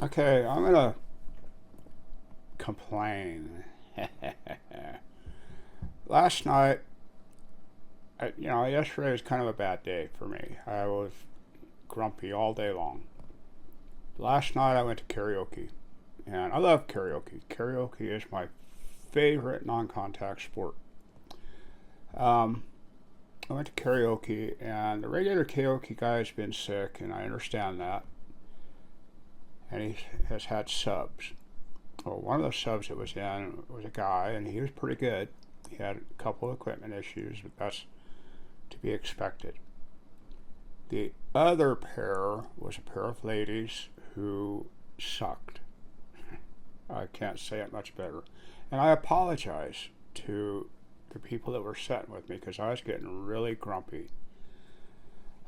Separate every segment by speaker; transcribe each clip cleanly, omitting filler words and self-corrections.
Speaker 1: Okay, I'm gonna complain. Last night, yesterday was kind of a bad day for me. I was grumpy all day long. Last night I went to karaoke, and I love karaoke. Karaoke is my favorite non-contact sport. Um, I went to karaoke, and the regular karaoke guy has been sick, and I understand that. And he has had subs. Well, one of the subs that was in was a guy, and he was pretty good. He had a couple of equipment issues, but that's to be expected. The other pair was a pair of ladies who sucked. I can't say it much better. And I apologize to the people that were sitting with me because I was getting really grumpy.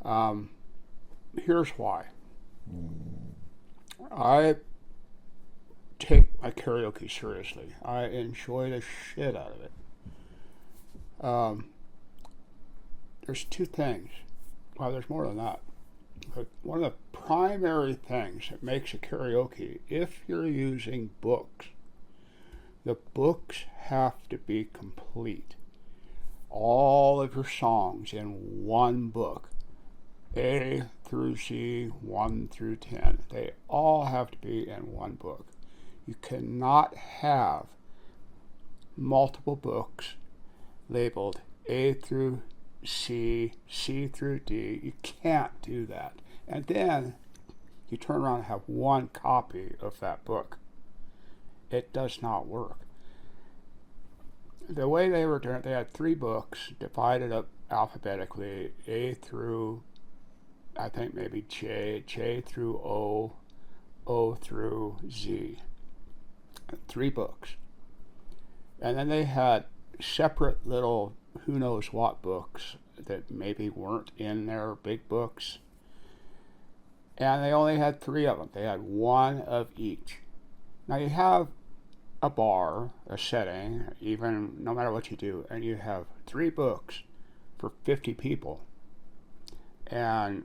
Speaker 1: Um, Here's why. I take my karaoke seriously. I enjoy the shit out of it. Um, there's two things. Well, there's more than that. But one of the primary things that makes a karaoke, if you're using books, the books have to be complete. All of your songs in one book, A through Z, 1 through 10, they all have to be in one book. You cannot have multiple books labeled A through C, C through D. You can't do that. And then you turn around and have one copy of that book. It does not work. The way they were doing it, they had 3 books divided up alphabetically, A through, I think maybe J, J through O, O through Z. 3 books. And then they had separate little who knows what books that maybe weren't in their big books. And they only had 3 of them. They had one of each. Now you have a bar, a setting, even no matter what you do, and you have 3 books for 50 people. And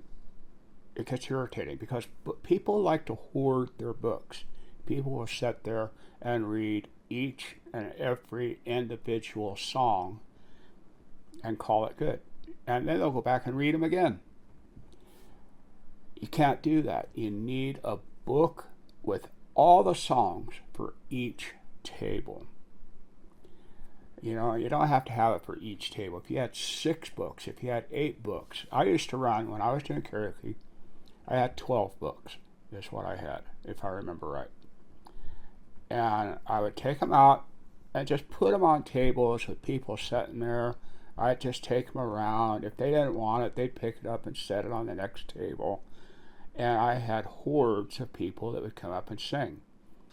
Speaker 1: it gets irritating because people like to hoard their books. People will sit there and read each and every individual song and call it good. And then they'll go back and read them again. You can't do that. You need a book with all the songs for each table. You know, you don't have to have it for each table. If you had 6 books, if you had 8 books. I used to run, when I was doing karaoke, I had 12 books, is what I had, if I remember right. And I would take them out and just put them on tables with people sitting there. I'd just take them around. If they didn't want it, they'd pick it up and set it on the next table. And I had hordes of people that would come up and sing.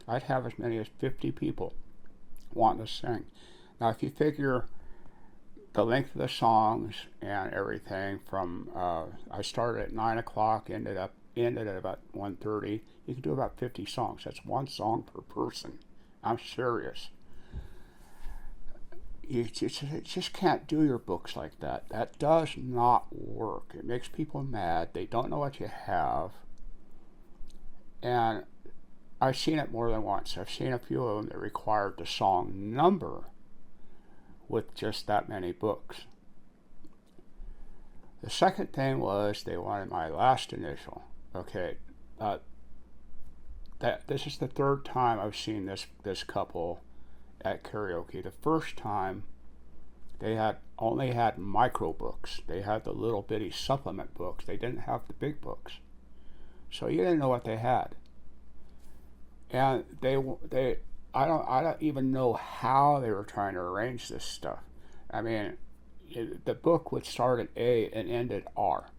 Speaker 1: I'd have as many as 50 people wanting to sing. Now, if you figure the length of the songs and everything from, I started at 9 o'clock, ended at about 1:30. You can do about 50 songs. That's one song per person. I'm serious. You just can't do your books like that. That does not work. It makes people mad. They don't know what you have. And I've seen it more than once. I've seen a few of them that required the song number with just that many books. The second thing was they wanted my last initial. Okay, this is the 3rd time I've seen this couple at karaoke. The first time they only had micro books. They had the little bitty supplement books. They didn't have the big books, so you didn't know what they had. And I don't even know how they were trying to arrange this stuff. I mean, the book would start at A and end at R.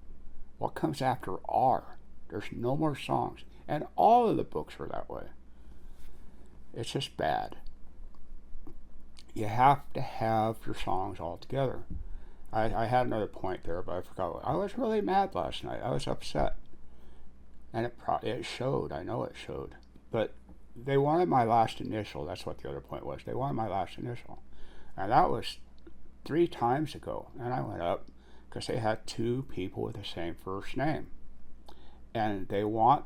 Speaker 1: What comes after R? There's no more songs. And all of the books were that way. It's just bad. You have to have your songs all together. I had another point there, but I forgot. I was really mad last night. I was upset. And it showed. I know it showed. But they wanted my last initial. That's what the other point was. They wanted my last initial. And that was 3 times ago. And I went up because they had 2 people with the same first name. And they want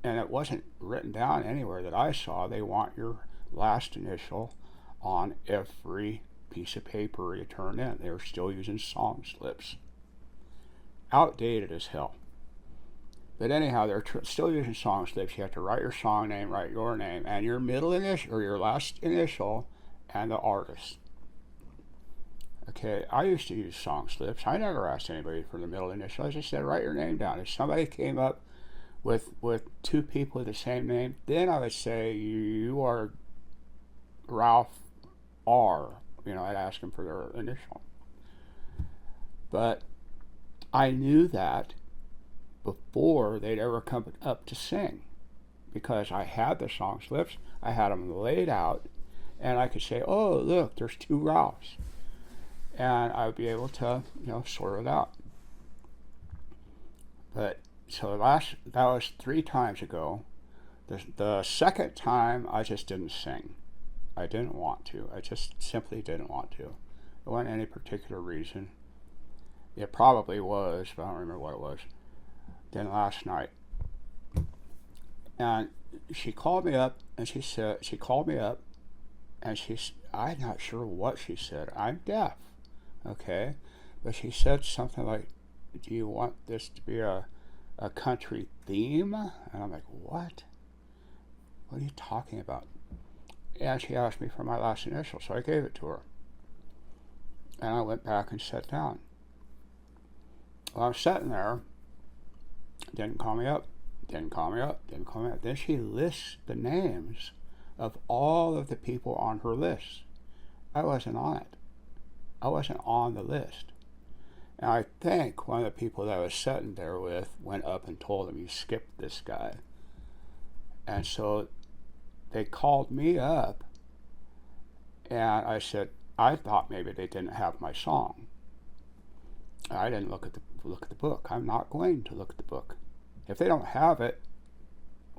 Speaker 1: and it wasn't written down anywhere that I saw. They want your last initial on every piece of paper you turn in. They were still using song slips. Outdated as hell. But anyhow, they're still using song slips. You have to write your song name, write your name, and your middle initial, or your last initial, and the artist. Okay, I used to use song slips. I never asked anybody for the middle initial. I just said, write your name down. If somebody came up with two people with the same name, then I would say, you are Ralph R. I'd ask them for their initial. But I knew that before they'd ever come up to sing, because I had the song slips, I had them laid out, and I could say, oh, look, there's two Ralphs. And I would be able to, sort it out. But so that was 3 times ago. The second time, I just didn't sing. I didn't want to. I just simply didn't want to. There wasn't any particular reason. It probably was, but I don't remember what it was. Then last night, and she called me up, and I'm not sure what she said. I'm deaf, okay? But she said something like, do you want this to be a country theme? And I'm like, what? What are you talking about? And she asked me for my last initial, so I gave it to her. And I went back and sat down. Well, I'm sitting there, didn't call me up. Then she lists the names of all of the people on her list. I wasn't on it. I wasn't on the list. And I think one of the people that I was sitting there with went up and told him, you skipped this guy. And so they called me up, and I said, I thought maybe they didn't have my song. I didn't look at the book. I'm not going to look at the book. If they don't have it,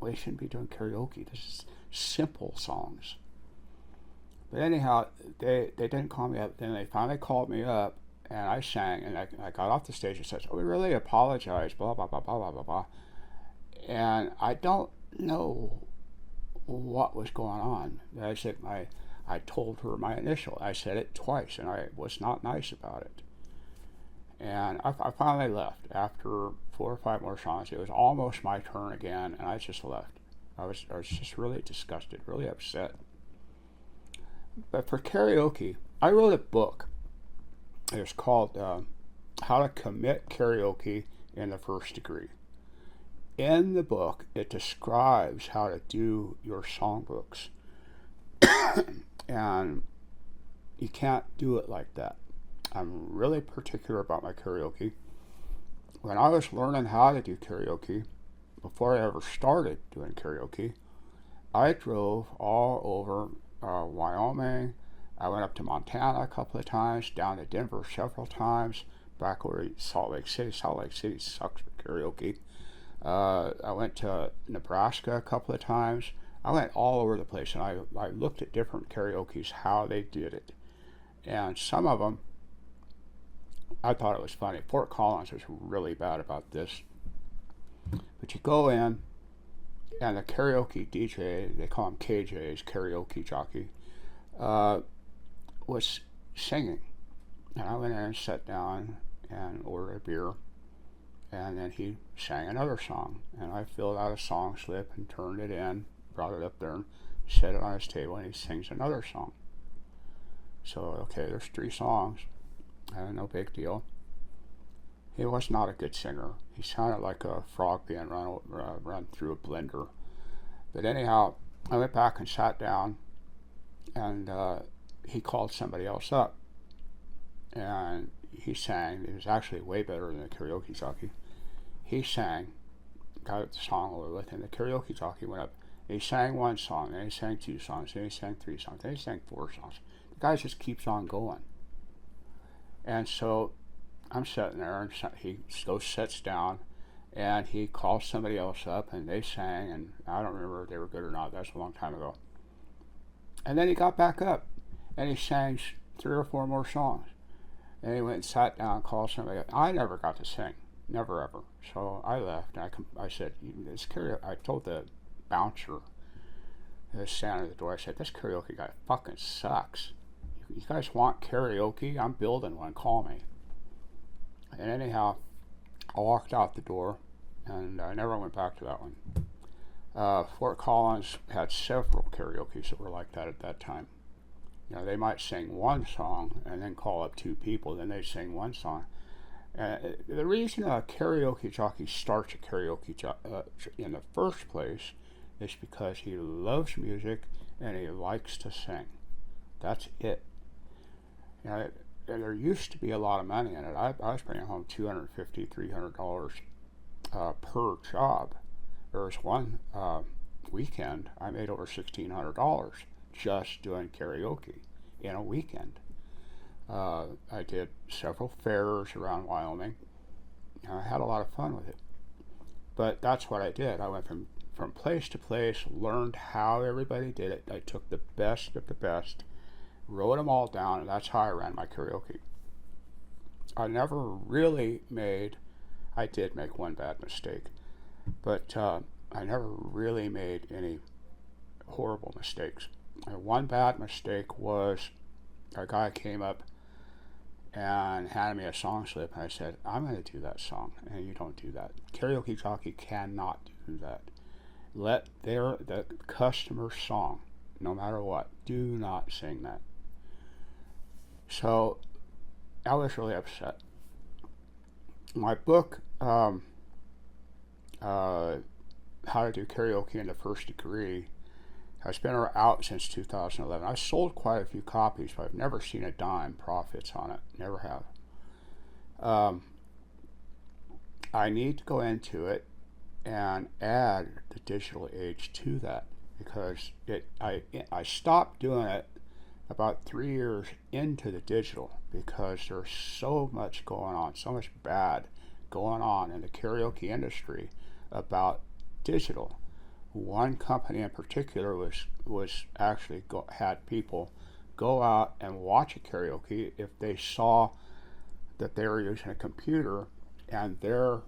Speaker 1: we shouldn't be doing karaoke. This is simple songs. But anyhow, they didn't call me up. Then they finally called me up, and I sang, and I got off the stage and said, we really apologize, blah, blah, blah, blah, blah, blah, blah. And I don't know what was going on. I said, I told her my initial. I said it twice, and I was not nice about it. And I finally left after 4 or 5 more songs. It was almost my turn again, and I just left. I was just really disgusted, really upset. But for karaoke, I wrote a book. It was called How to Commit Karaoke in the First Degree. In the book, it describes how to do your songbooks. And you can't do it like that. I'm really particular about my karaoke. When I was learning how to do karaoke, before I ever started doing karaoke, I drove all over Wyoming. I went up to Montana a couple of times, down to Denver several times, back over Salt Lake City. Salt Lake City sucks for karaoke. I went to Nebraska a couple of times. I went all over the place, and I looked at different karaokes, how they did it. And some of them, I thought it was funny. Fort Collins was really bad about this. But you go in, and the karaoke DJ, they call him KJs, karaoke jockey, was singing. And I went in and sat down and ordered a beer. And then he sang another song. And I filled out a song slip and turned it in, brought it up there, and set it on his table, and he sings another song. So, okay, there's 3 songs. No big deal. He was not a good singer. He sounded like a frog being run through a blender. But anyhow, I went back and sat down, and he called somebody else up. And he sang. It was actually way better than the karaoke jockey. He sang, got the song over with, and the karaoke jockey went up. And he sang 1 song, then he sang 2 songs, then he sang 3 songs, then he sang 4 songs. The guy just keeps on going. And so I'm sitting there, and he sits down, and he calls somebody else up, and they sang, and I don't remember if they were good or not. That's a long time ago. And then he got back up, and he sang 3 or 4 more songs. And he went and sat down and called somebody else. I never got to sing. never ever. So I left. And I said, this karaoke. I told the bouncer, the standing at the door. I said, this karaoke guy fucking sucks. You guys want karaoke? I'm building one. Call me. And anyhow, I walked out the door, and I never went back to that one. Fort Collins had several karaoke's that were like that at that time. You know, they might sing one song and then call up two people, then they sing one song. The reason a karaoke jockey starts a karaoke in the first place is because he loves music and he likes to sing. That's it. You know, there used to be a lot of money in it. I was bringing home $250, $300 per job. There was one weekend I made over $1,600 just doing karaoke in a weekend. I did several fairs around Wyoming. I had a lot of fun with it. But that's what I did. I went from place to place, learned how everybody did it. I took the best of the best, wrote them all down, and that's how I ran my karaoke. I never really I did make one bad mistake, but I never really made any horrible mistakes. One bad mistake was a guy came up and handed me a song slip, and I said, I'm going to do that song, and you don't do that. Karaoke jockey cannot do that. Let the customer's song, no matter what, do not sing that. So I was really upset. My book, How to Do Karaoke in the First Degree, has been out since 2011. I've sold quite a few copies, but I've never seen a dime profits on it. Never have. I need to go into it and add the digital age to that, because I stopped doing it about 3 years into the digital, because there's so much going on, so much bad going on in the karaoke industry about digital. One company in particular was actually had people go out and watch a karaoke if they saw that they were using a computer and their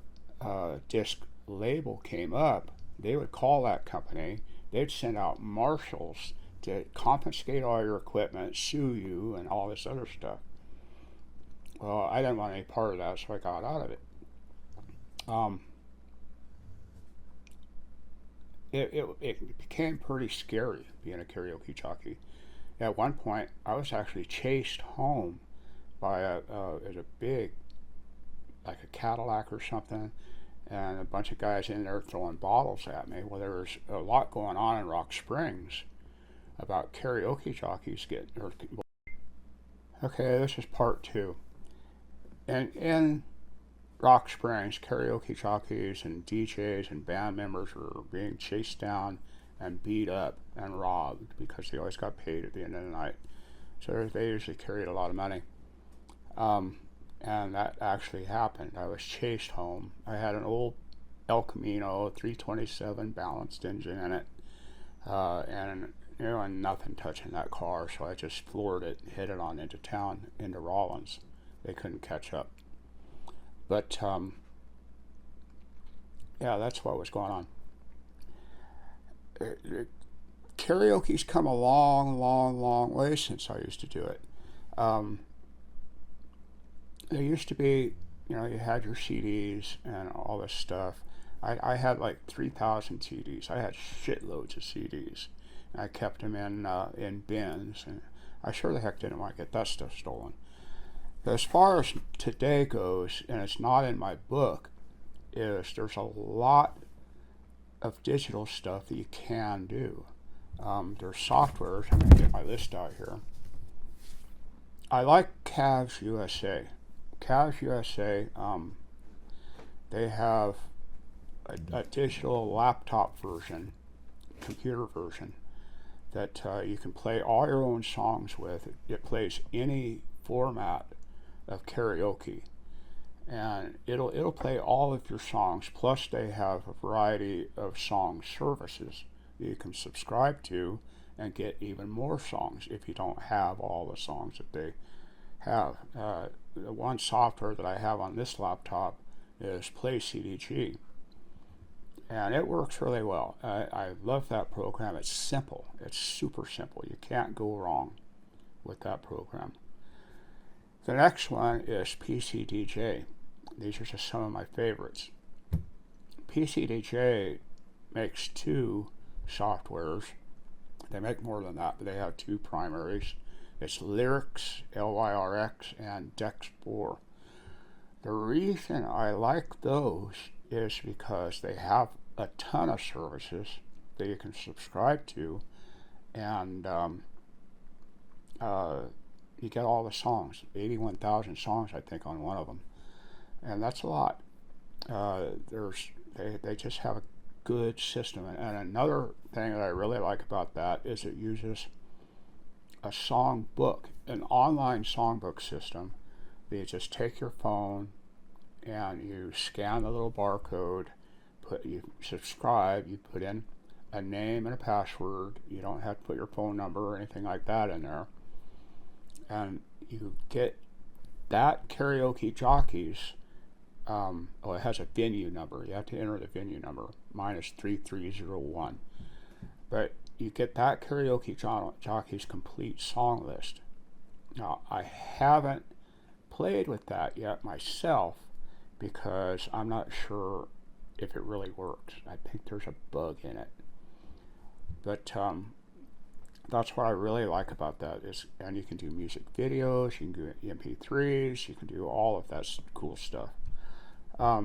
Speaker 1: disc label came up. They would call that company. They'd send out marshals to confiscate all your equipment, sue you, and all this other stuff. Well, I didn't want any part of that, so I got out of it. It became pretty scary being a karaoke jockey. At one point, I was actually chased home by a big, like a Cadillac or something, and a bunch of guys in there throwing bottles at me. Well, there was a lot going on in Rock Springs about karaoke jockeys getting. Okay, this is part two. And in Rock Springs, karaoke jockeys and DJs and band members were being chased down and beat up and robbed because they always got paid at the end of the night. So they usually carried a lot of money. And that actually happened. I was chased home. I had an old El Camino 327 balanced engine in it, and nothing touching that car, so I just floored it, hit it on into town, into Rawlins. They couldn't catch up. But yeah, that's what was going on. Karaoke's come a long, long, long way since I used to do it. There used to be, you had your CDs and all this stuff. I had like 3,000 CDs. I had shitloads of CDs. And I kept them in bins, and I sure the heck didn't want to get that stuff stolen. As far as today goes, and it's not in my book, is there's a lot of digital stuff that you can do. There's softwares. I'm going to get my list out here. I like Cavs USA. Cavs USA, they have a digital laptop version, computer version, that you can play all your own songs with. It plays any format of karaoke, and it'll play all of your songs. Plus, they have a variety of song services that you can subscribe to and get even more songs if you don't have all the songs that they have. The one software that I have on this laptop is Play CDG. And it works really well. I love that program. It's simple. It's super simple. You can't go wrong with that program. The next one is PCDJ. These are just some of my favorites. PCDJ makes two softwares. They make more than that, but they have two primaries. It's Lyrics, L-Y-R-X, and Dex4. The reason I like those is because they have a ton of services that you can subscribe to, and you get all the songs, 81,000 songs, I think, on one of them, and that's a lot. They just have a good system, and another thing that I really like about that is it uses a song book, an online songbook system. You just take your phone and you scan the little barcode, you subscribe, you put in a name and a password. You don't have to put your phone number or anything like that in there. And you get that Karaoke Jockeys. It has a venue number. You have to enter the venue number. Mine is 3301. But you get that Karaoke Jockeys complete song list. Now, I haven't played with that yet myself because I'm not sure if it really works. I think there's a bug in it. But that's what I really like about that and you can do music videos, you can do MP3s, you can do all of that cool stuff. I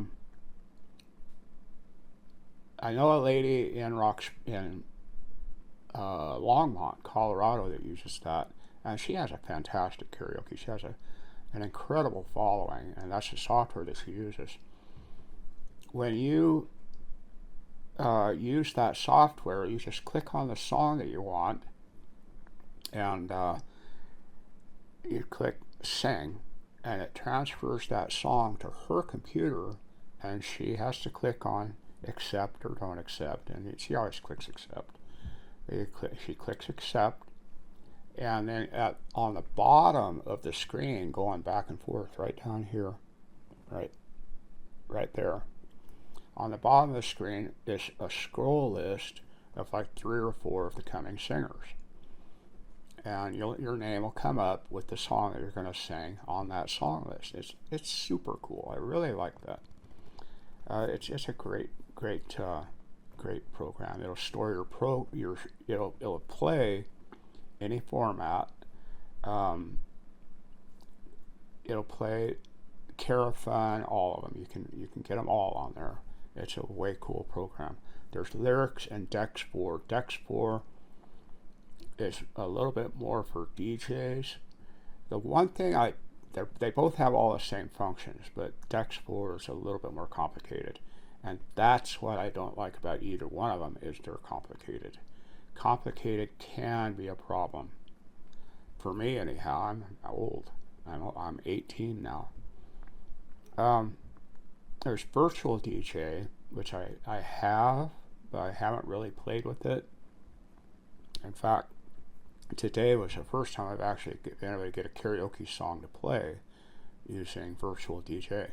Speaker 1: know a lady in Longmont, Colorado, that uses that, and she has a fantastic karaoke. She has an incredible following, and that's the software that she uses. When you use that software, you just click on the song that you want, and you click Sing, and it transfers that song to her computer, and she has to click on Accept or Don't Accept, and she always clicks Accept. She clicks Accept, and then on the bottom of the screen, going back and forth, right down here, right there, on the bottom of the screen is a scroll list of like 3 or 4 of the coming singers. And your name will come up with the song that you're going to sing on that song list. It's super cool. I really like that. It's a great program. It'll store it'll play any format. It'll play Carafun, all of them. You can get them all on there. It's a way cool program. There's Lyrics and Dex4. Dex4 is a little bit more for DJs. The one thing they both have all the same functions, but Dex4 is a little bit more complicated, and that's what I don't like about either one of them, is they're complicated. Complicated can be a problem for me, anyhow. I'm old. I'm 18 now. There's Virtual DJ, which I have, but I haven't really played with it. In fact, today was the first time I've actually been able to get a karaoke song to play using Virtual DJ.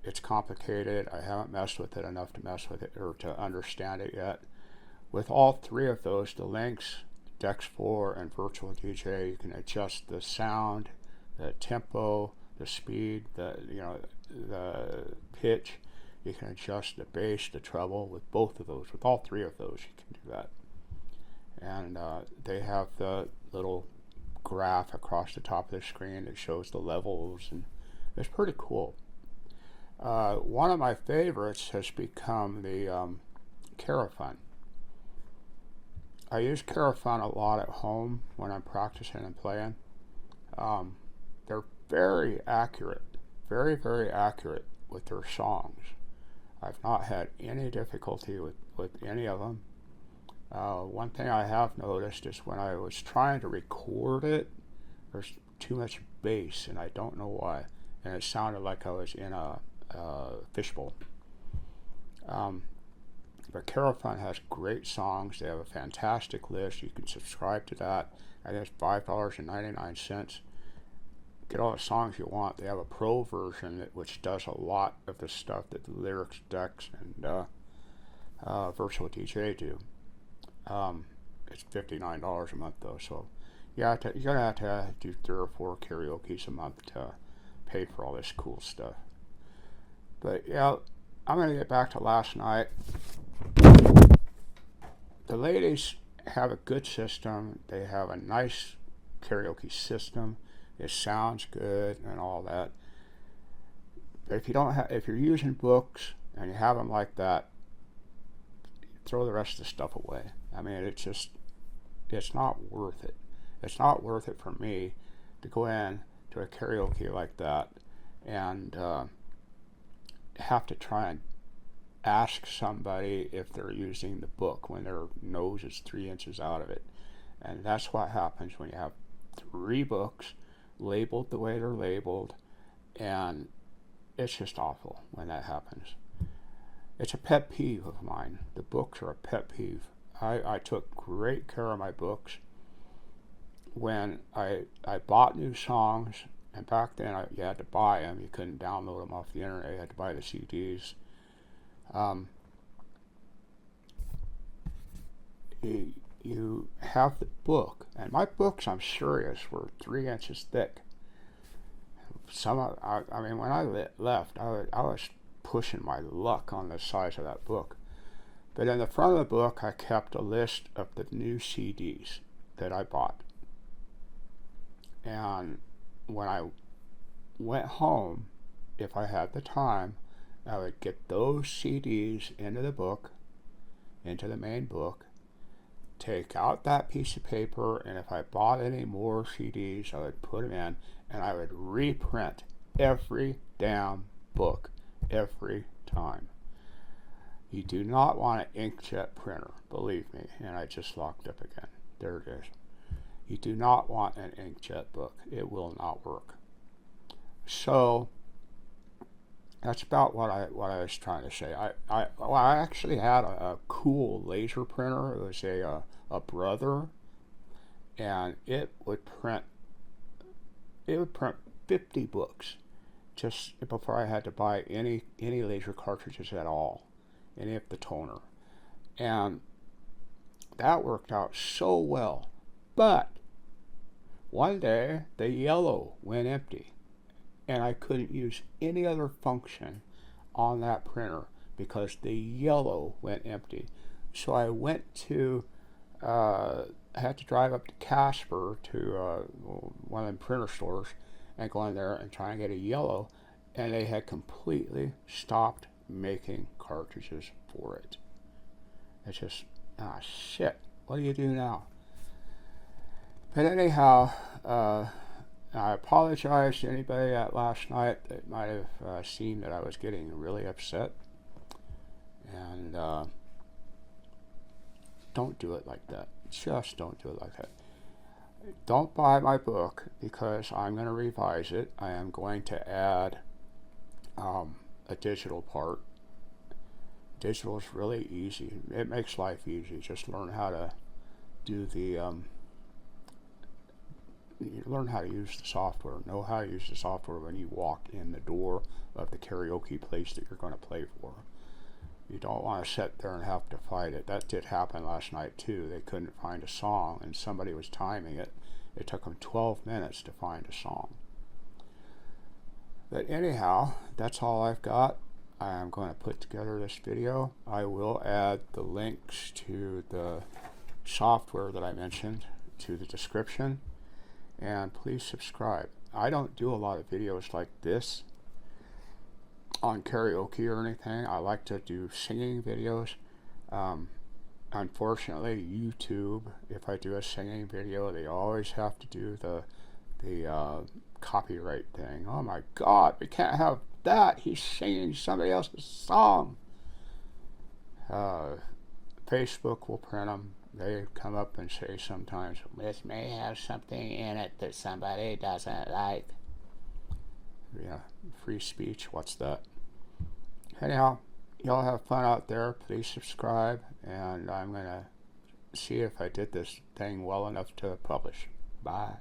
Speaker 1: It's complicated. I haven't messed with it enough to mess with it or to understand it yet. With all three of those, the links, Dex4 and Virtual DJ, you can adjust the sound, the tempo, the speed, the pitch. You can adjust the bass, the treble with both of those. With all three of those, you can do that. And they have the little graph across the top of the screen that shows the levels, and it's pretty cool. One of my favorites has become the Carafun. I use Carafun a lot at home when I'm practicing and playing. They're very accurate, very, very accurate with their songs. I've not had any difficulty with any of them. One thing I have noticed is when I was trying to record it, there's too much bass, and I don't know why. And it sounded like I was in a fishbowl. But Carafun has great songs. They have a fantastic list. You can subscribe to that. I think it's $5.99. get all the songs you want. They have a pro version which does a lot of the stuff that the Lyrics Dex and Virtual DJ do. It's $59 a month though, so you're gonna have to do 3 or 4 karaoke's a month to pay for all this cool stuff. But yeah, I'm gonna get back to last night. The ladies have a good system. They have a nice karaoke system. It sounds good and all that. But if you're using books and you have them like that, throw the rest of the stuff away. I mean, it's not worth it. It's not worth it for me to go in to a karaoke like that and have to try and ask somebody if they're using the book when their nose is 3 inches out of it. And that's what happens when you have 3 books labeled the way they're labeled, and it's just awful when that happens. It's a pet peeve of mine. The books are a pet peeve. I took great care of my books when I bought new songs, and back then you had to buy them. You couldn't download them off the internet. You had to buy the CDs. You have the book, and my books, I'm serious, were 3 inches thick. I mean, when I left, I was pushing my luck on the size of that book. But in the front of the book, I kept a list of the new CDs that I bought. And when I went home, if I had the time, I would get those CDs into the book, into the main book, take out that piece of paper, and if I bought any more CDs, I would put them in, and I would reprint every damn book every time. You do not want an inkjet printer, believe me, and I just locked up again. There it is. You do not want an inkjet book. It will not work. So that's about what I was trying to say. I actually had a cool laser printer. It was a Brother, and it would print 50 books just before I had to buy any laser cartridges at all, any of the toner. And that worked out so well. But one day the yellow went empty, and I couldn't use any other function on that printer because the yellow went empty. So I went to I had to drive up to Casper to one of them printer stores and go in there and try and get a yellow, and they had completely stopped making cartridges for it. It's just, shit, what do you do now? But anyhow, I apologize to anybody that last night that might have seen that I was getting really upset. And don't do it like that. Just don't do it like that. Don't buy my book because I'm going to revise it. I am going to add a digital part. Digital is really easy. It makes life easy. Just learn how to do the you learn how to use the software. Know how to use the software when you walk in the door of the karaoke place that you're going to play for. You don't want to sit there and have to fight it. That did happen last night too. They couldn't find a song and somebody was timing it. It took them 12 minutes to find a song. But anyhow, that's all I've got. I am going to put together this video. I will add the links to the software that I mentioned to the description. And please subscribe. I don't do a lot of videos like this on karaoke or anything. I like to do singing videos. Unfortunately, YouTube, if I do a singing video, they always have to do the copyright thing. Oh my God, we can't have that. He's singing somebody else's song. Facebook will print them. They come up and say sometimes, this may have something in it that somebody doesn't like. Yeah, free speech, what's that? Anyhow, y'all have fun out there. Please subscribe, and I'm going to see if I did this thing well enough to publish. Bye.